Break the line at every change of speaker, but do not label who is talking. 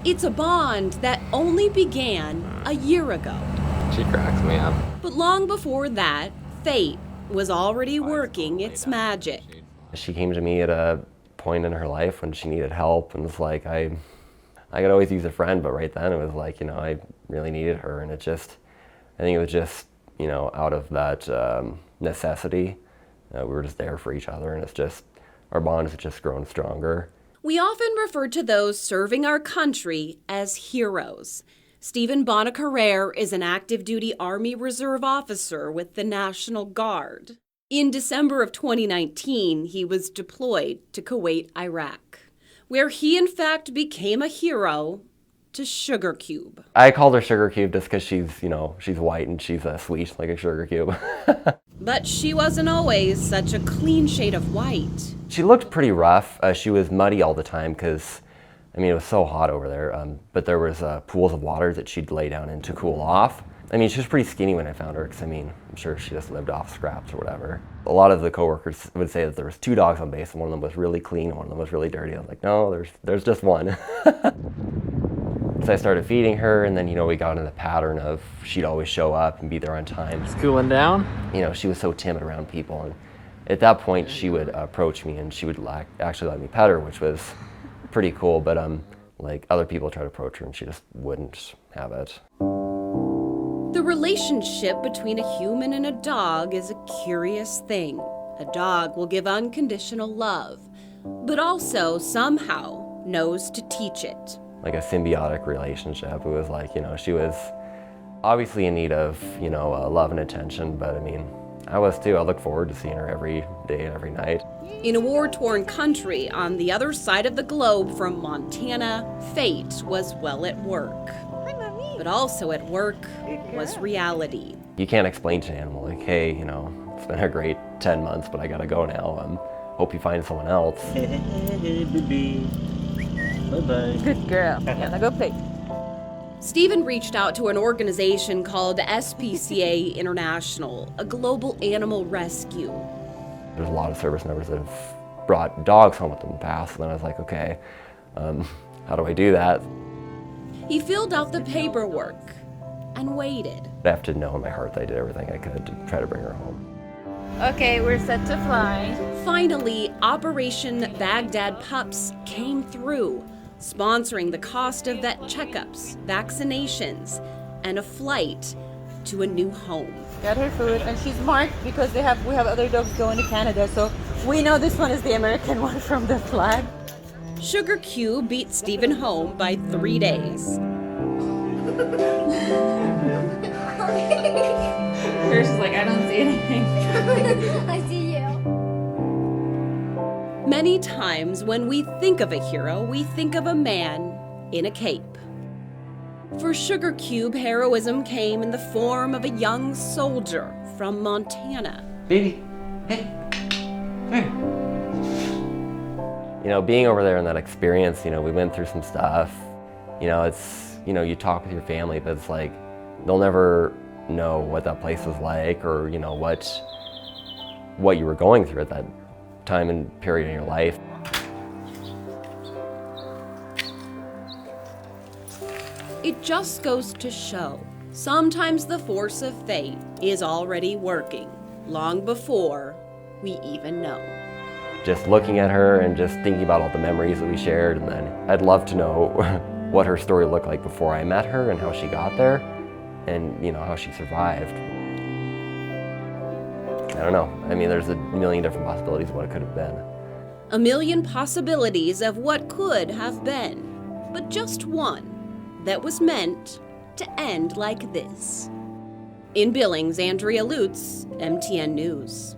It's a bond that only began a year ago.
She cracks me up.
But long before that, fate was already working its magic.
She came to me at a point in her life when she needed help, and it's like I could always use a friend, but right then it was like, I really needed her, and I think it was just, out of that necessity. We were just there for each other, and our bond has just grown stronger.
We often refer to those serving our country as heroes. Stephen Bonacarrere is an active duty Army Reserve officer with the National Guard. In December of 2019, he was deployed to Kuwait, Iraq, where he in fact became a hero to Sugar Cube.
I called her Sugar Cube just because she's white and she's sweet like a sugar cube.
But she wasn't always such a clean shade of white.
She looked pretty rough. She was muddy all the time because, it was so hot over there. But there was pools of water that she'd lay down in to cool off. She was pretty skinny when I found her because, I'm sure she just lived off scraps or whatever. A lot of the coworkers would say that there was 2 dogs on base, and one of them was really clean, and one of them was really dirty. I was like, no, there's just one. So I started feeding her, and then, we got in the pattern of she'd always show up and be there on time.
It's cooling down?
She was so timid around people, and at that point she would approach me and she would actually let me pet her, which was pretty cool, but other people tried to approach her and she just wouldn't have it.
The relationship between a human and a dog is a curious thing. A dog will give unconditional love, but also somehow knows to teach it.
Like a symbiotic relationship. It was like, she was obviously in need of, love and attention, but I was too. I look forward to seeing her every day and every night.
In a war-torn country on the other side of the globe from Montana, fate was well at work. But also at work was reality.
You can't explain to an animal, like, hey, it's been a great 10 months, but I gotta go now. Hope you find someone else.
Hey, baby. Bye-bye.
Good girl. Yeah, now go play.
Stephen reached out to an organization called SPCA International, a global animal rescue.
There's a lot of service members that have brought dogs home with them in the past, and then I was like, okay, how do I do that?
He filled out the paperwork and waited.
I have to know in my heart that I did everything I could to try to bring her home.
Okay, we're set to fly.
Finally, Operation Baghdad Pups came through, sponsoring the cost of vet checkups, vaccinations, and a flight to a new home.
Got her food, and she's marked because we have other dogs going to Canada, so we know this one is the American one from the flag.
Sugar Q beat Stephen home by 3 days.
She's like, I don't see anything.
I see you.
Many times when we think of a hero, we think of a man in a cape. For Sugar Cube, heroism came in the form of a young soldier from Montana.
Baby, hey, hey. Being over there in that experience, we went through some stuff. It's, you talk with your family, but it's like, they'll never know what that place was like, or, what you were going through at that time and period in your life.
It just goes to show, sometimes the force of fate is already working, long before we even know.
Just looking at her and just thinking about all the memories that we shared, and then I'd love to know what her story looked like before I met her and how she got there, and how she survived. I don't know. There's a million different possibilities of what it could have been.
A million possibilities of what could have been, but just one that was meant to end like this. In Billings, Andrea Lutz, MTN News.